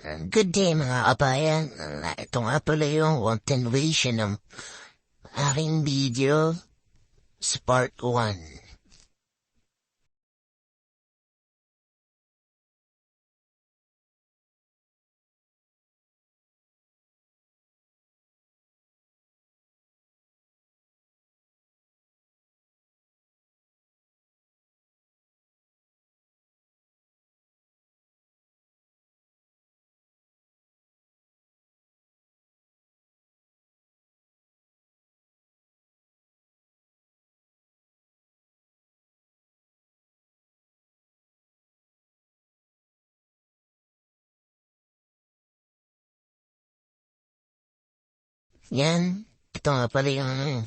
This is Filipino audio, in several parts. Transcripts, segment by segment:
Good day mga kabayan. Ito nga pala yung continuation ng aking video sa part 1. Yan. Ito nga pala yung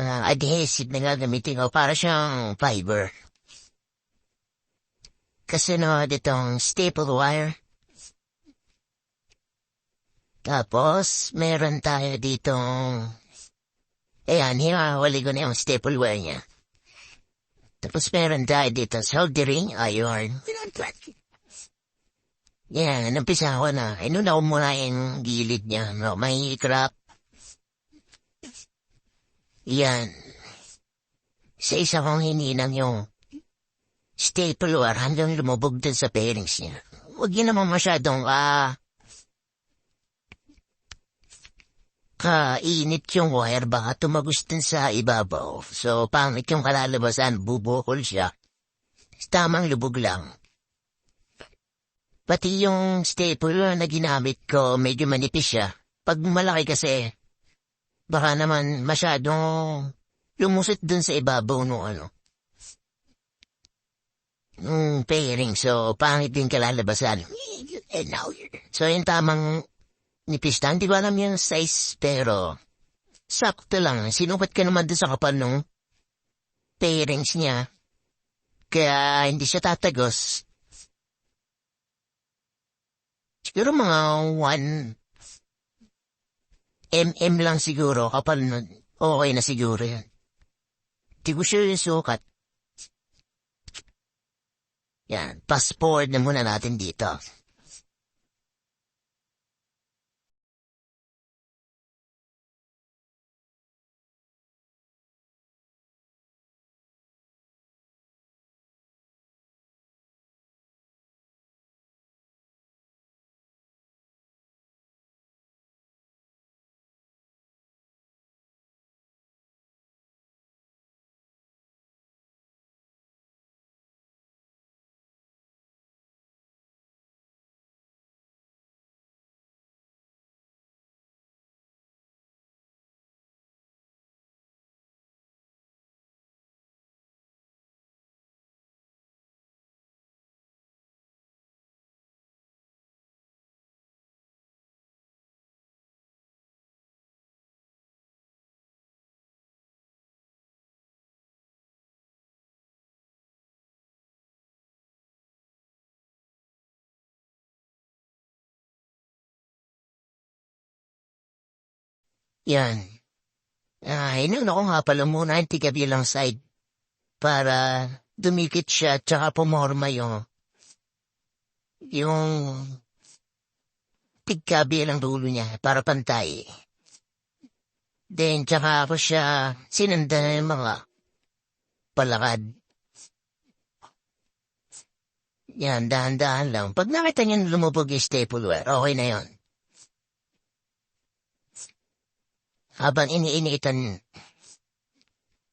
adhesive na gagamitin ko para siyang fiber. Kasi no, ditong staple wire. Tapos, meron tayo ditong... Ayan, hinahawali ko na yung staple wire niya. Tapos meron tayo dito soldering iron. Yan, nampisa ko na. Inuna ko muna yung gilid niya. No, may crack. Yan. Sa isa kong hininang yung staple wire hanggang lumubog dun sa bearings niya. Huwag yun naman masyadong kainit yung wire, baka tumagos dun sa ibabaw. So, pangit yung kalalabasan, bubukol siya. Tamang lubog lang. Pati yung staple na ginamit ko, medyo manipis siya. Pag malaki kasi, baka naman masyadong lumusot dun sa ibabaw nung pairing. So, pangit din kalalabasan. So, yung tamang nipis na, hindi ko alam yung size, pero sakto lang. Sinukat ka naman dun sa kapal nung pairings niya. Kaya hindi siya tatagos. Siguro mga 1 mm lang siguro, kapal nun. Okay na siguro yan. Di ko siya yung sukat. Yan, fast forward na muna natin dito. Yan. Inuna ko nga pala muna yung tigabilang side para dumikit siya tsaka pumorma yung tigkabilang dulo niya para pantay. Then tsaka ako siya sinanda ng mga palakad. Yan, dahan-dahan lang. Pag nakita niyo lumubog yung staple wire, okay na yon. Habang iniinitan,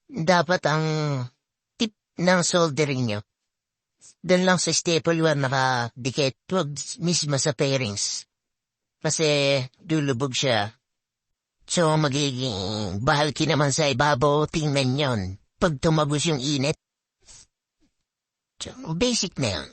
dapat ang tip ng soldering nyo, doon lang sa staple wire nakadikit, huwag mismo sa pairings. Kasi lulubog siya. So magiging bahalki naman sa ibabaw, tingnan yon. Pag tumagos yung init. So, basic na yan.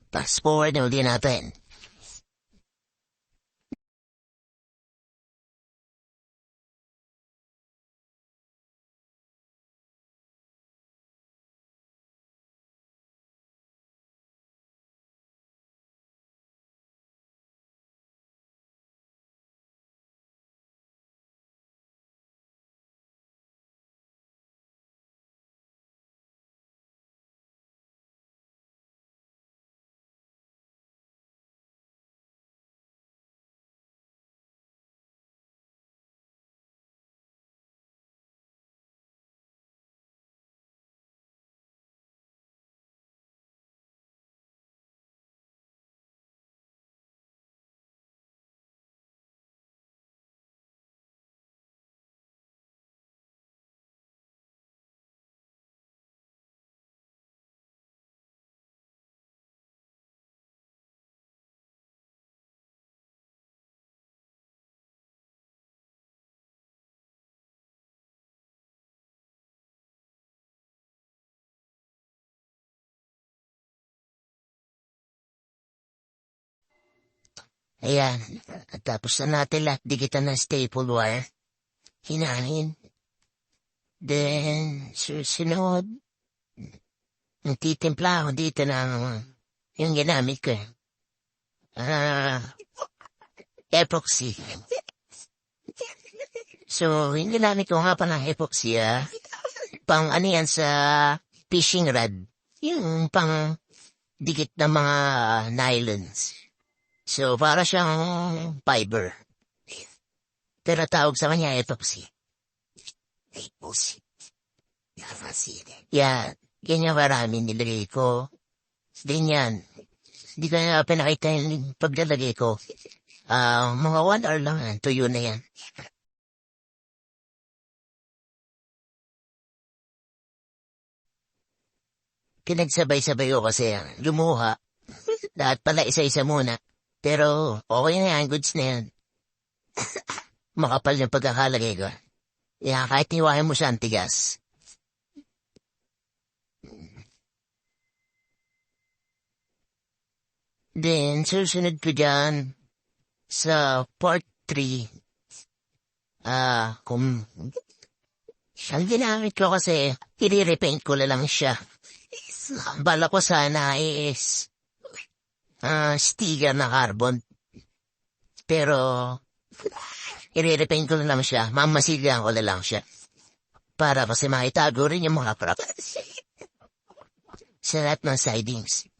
Fast forward na ulit natin. Ayan. At tapos na natin lahat dikitan ng staple wire. Hinahin. Then, susunod. Titimpla ako dito ng yung ginamit ko. Epoxy. So, yung ginamit ko nga pala epoxy, pang ano yan sa fishing rod. Yung pang dikit ng mga nylons. So, para siyang fiber. Pero tawag sa kanya epoxy. Epoxy. Yeah, ganyan marami nilagay ko. Ganyan. Hindi ko na pinakita yung paglalagay ko. Mga 1 hour lang, tuyo na yan. Pinagsabay-sabay ko kasi lumuha. Lahat pala isa-isa muna. Pero okay na yan, goods na yan. Makapal yung pagkakalagay ko. Yeah, kahit niwahin mo siya ang tigas. Then, susunod ko dyan sa part 3. Kung ang ginamit ko kasi, i-repaint ko na lang siya. Bala ko sana is sticker na carbon. Pero, i-repaint ko na lang siya. Mamasigahan ko na lang siya. Para kasi makitago rin yung mga props sa lahat ng sidings.